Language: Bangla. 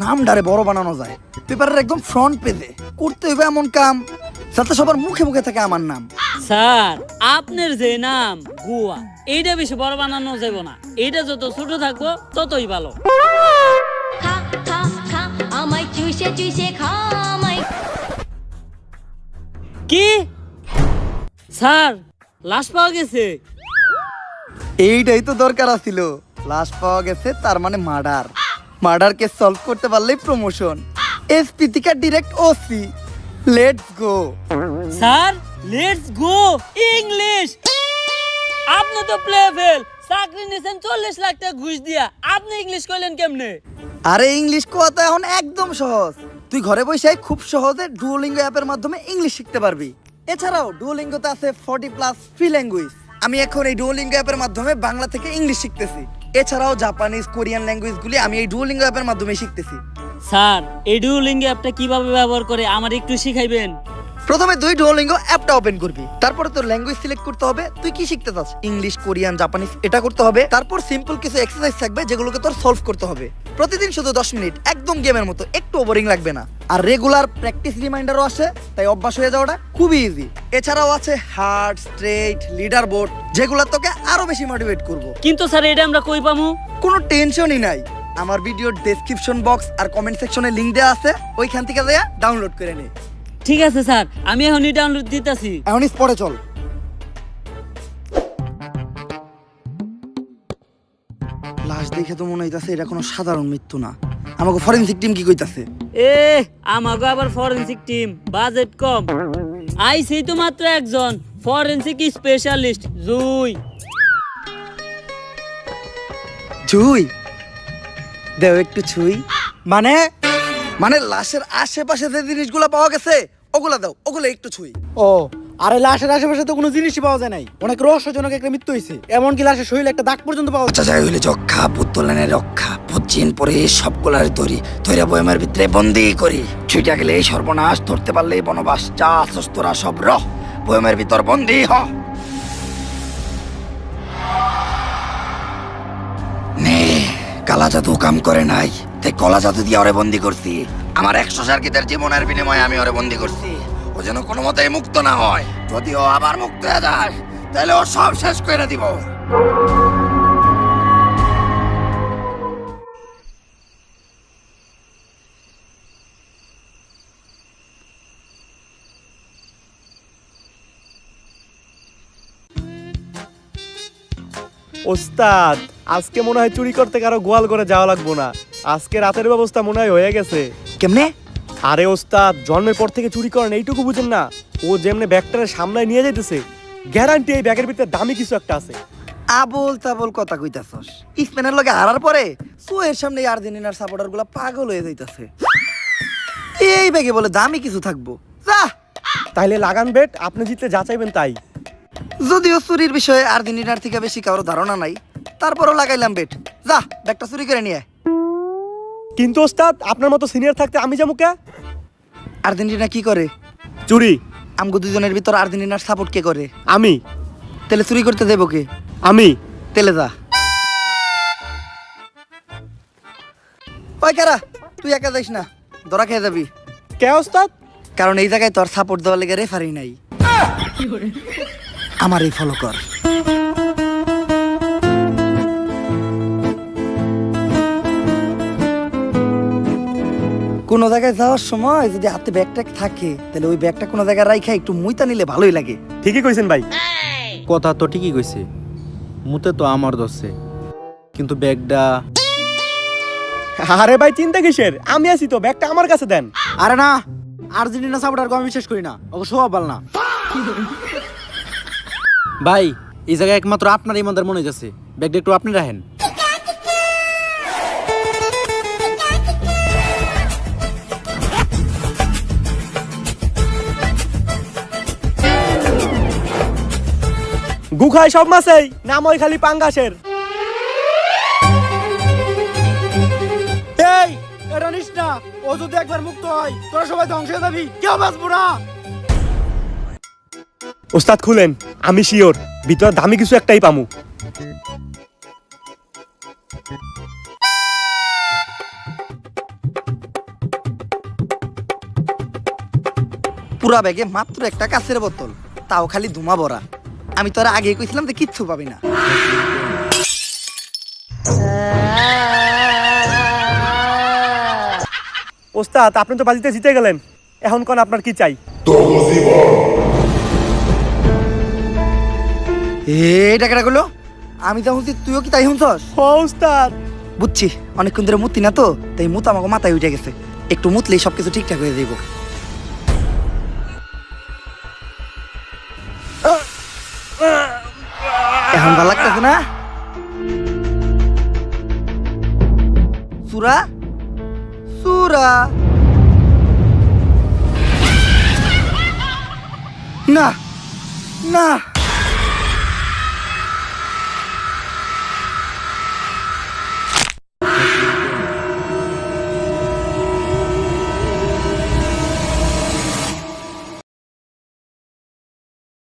নামটারে বড় বানানো যায়। পেপারের একদম ফ্রন্ট পেজে করতে হবে এমন কাম যাতে সবার মুখে মুখে থাকে আমার নাম। স্যার আপনার যে নাম গুয়া, এইটা বেশি বড় বানানো যাবে না। এইটা যত ছোট থাকবো ততই ভালো। খা খা খা আমায় চুষে চুষে খা আমায়। কি স্যার, লাশ পাওয়া গেছে? এইটাই তো দরকার ছিল। লাশ পাওয়া গেছে, তার মানে মার্ডার। মার্ডার কেস সলভ করতে পারলেই প্রমোশন। এসপি থেকে direct OC. Let's go sir, let's go English. আপনি তো প্লে ফেল, চাকরি নিছেন 40 লাখ টাকা ঘুষ দিয়া, আপনি ইংলিশ কইলেন কেমনে? আরে ইংলিশ কথা এখন একদম সহজ। তুই ঘরে বসে খুব সহজে ডুওলিঙ্গো অ্যাপের মাধ্যমে ইংলিশ শিখতে পারবি। এছাড়াও ডুওলিঙ্গোতে আছে 40+ ফ্রি ল্যাঙ্গুয়েজ। আমি এখন এই ডুওলিঙ্গো অ্যাপের মাধ্যমে বাংলা থেকে ইংলিশ শিখতেছি। এছাড়াও জাপানিজ, কোরিয়ান ল্যাঙ্গুয়েজগুলি আমি এই ডুওলিঙ্গো অ্যাপের মাধ্যমে শিখতেছি। স্যার, এই ডুওলিঙ্গো অ্যাপটা কিভাবে ব্যবহার করে আমার একটু শিখাইবেন? প্রথমে তুই ডুওলিঙ্গো অ্যাপটা ওপেন করবি, তারপরে তোর ল্যাঙ্গুয়েজ সিলেক্ট করতে হবে। তুই কি শিখতে চাস, ইংলিশ, কোরিয়ান, জাপানিজ, এটা করতে হবে। তারপর সিম্পল কিছু এক্সারসাইজ থাকবে যেগুলোকে তোর সলভ করতে হবে। প্রতিদিন শুধু 10 মিনিট, একদম গেমের মতো, একটু বোরিং লাগবে না। আর রেগুলার প্র্যাকটিস রিমাইন্ডারও আসে, তাই অভ্যাস হয়ে যাওয়াটা খুবই ইজি। এছাড়াও আছে হার্ড, স্ট্রেট, লিডার বোর্ড, যেগুলো তোকে আরো বেশি মোটিভেট করবো। কিন্তু স্যার, এটা আমরা কই পামু? কোনো টেনশনই নাই, আমার ভিডিওর ডেসক্রিপশন বক্স আর কমেন্ট সেকশনে লিংক দেওয়া আছে, ওইখান থেকে যা ডাউনলোড করে নে। ঠিক আছে স্যার, আমি এখনই ডাউনলোড দিতেছি। এখন স্পটে চল। লাশ দেখে তো মনে হইতাছে এটা কোনো সাধারণ মৃত্যু না। আমাকে ফরেনসিক টিম কি কইতাছে? আমাগো আবার ফরেনসিক টিম, বাজেট কম। আইছি তো মাত্র একজন, ফরেনসিক স্পেশালিস্ট জুই। ছুই দেও একটু ছুই। মানে মানে লাশের আশেপাশে যে জিনিসগুলো পাওয়া গেছে ওগুলা দাও, ওগুলো একটু ছুই। ও, আরে লাশের আশেপাশে তো কোনো জিনিসই পাওয়া যায় নাই। অনেক রহস্যজনক একটা মৃত্যু হয়েছে। এমনকি লাশের শরীরে একটা দাগ পর্যন্ত পাওয়া যায়। যাই হইলে যক্ষা পুত্তলানের রক্ষা পশ্চিম পরে সবগুলার তৈরা বয়মের ভিতরে বন্দি করি। ছুইটা গেলে সর্বনাশ, ধরতে পারলেই বনবাস। যা আসস তোরা সব রহ, বয়মের ভিতর বন্দি হ। নে, কালা জাদু কাম করে নাই, তাই কলা জাদু দিয়ে ওরে বন্দি করছি। আমার 100 সার্কিটের জীবনের বিনিময়ে আমি ওরে বন্দি করছি। ও যেন কোনো মতেই মুক্ত না হয়। যদি ও আবার মুক্ত হয়ে যায় তাহলে ও সব শেষ করে দিব। ওস্তাদ, আজকে মনে হয় চুরি করতে কারো গোয়াল করে যাওয়া লাগবো না। আজকে রাতের ব্যবস্থা মনে হয় হয়ে গেছে। কেমনে? আরে ওস্তাদ, জন্মের পর থেকে চুরি করেন এইটুকু বুঝেন না? ও যেমনে ব্যাগটারে সামলায় নিয়ে যাইতেছে, গ্যারান্টি এই ব্যাগের ভিতরে দামি কিছু একটা আছে। আবল তাবল কথা কইতাছস। স্পেনের লগে হারার পরে সুয়ের সামনে আর্জেন্টিনার সাপোর্টার গুলা পাগল হয়ে যাইতাছে। এই ব্যাগে বলে দামি কিছু থাকবো? যা। তাইলে লাগান বেট, আপনি জিতলে যা চাইবেন তাই। যদিও চুরির বিষয়ে আর্জেন্টিনার থেকে বেশি কারো ধারণা নাই, তারপরও লাগাইলাম বেট। যা, ব্যাগটা চুরি করে নিয়ে। কিন্তু ওস্তাদ, আপনার মতো সিনিয়র থাকতে আমি যাবো কে? আর্জেন্টিনা কি করে? চুরি। আমগো দুজনের ভিতর আর্জেন্টিনার সাপোর্ট কে করে? আমি। তাহলে চুরি করতে দেবো কে? আমি। তেলে যা। ওই কারা, তুই একা যাইস না, ধরা খেয়ে যাবি। কে ওস্তাদ? কারণ এই জায়গায় তোর সাপোর্ট দেওয়ার লেগে রেফারি নাই। আমার এই ফলো কর। কোনো জায়গায় যাওয়ার সময় যদি হাতে ব্যাগটা থাকে তাহলে ওই ব্যাগটা কোনো জায়গায় রাইখা একটু মুইতা নিলে ভালোই লাগে। ঠিকই কইছেন ভাই। কথা তো ঠিকই কইছে, মুতে তো আমার দোষে, কিন্তু ব্যাগটা। আরে ভাই, চিন্তা কিসের? আমি আছি তো, ব্যাগটা আমার কাছে দেন। আরে না, আর্জেন্টিনা সাপোর্টারকে আমি বিশ্বাস করি না, ওকে স্বভাব ভালো না। ভাই, এই জায়গায় একমাত্র আপনার ইমানদার মনে হইতেছে, ব্যাগটা একটু আপনি রাখেন। গুখায় সব মাছেই নাম ওই খালি পাঙ্গাসের। এই, এটা নিস না, ও যদি একবার মুক্ত হয় তোরা সবাই ধ্বংস হয়ে যাবি, কেউ বাঁচবো না। ওস্তাদ খুলেন, আমি শিওর ভিতরে দামি কিছু একটাই পামু। পুরা ব্যাগে মাত্র একটা কাঁচের বোতল, তাও খালি ধুমা ভরা। আমি তোরা আগে কইছিলাম যে কিচ্ছু পাবি না। ওস্তাদ আপনি তো বাজিতে জিতে গেলেন, এখন কোন আপনার কি চাই? এটা কেটা গুলো আমি যা শুনছি তুইও কি তাই শুনছস? ওস্তাদ বুঝছি, অনেকক্ষণ ধরে মুতি না তো, তাই মুত আমাকে মাথায় উঠে গেছে। একটু মুতলেই সবকিছু ঠিকঠাক হয়ে যাইব। এখন ভালো লাগতেছে না? সুরা সুরা না না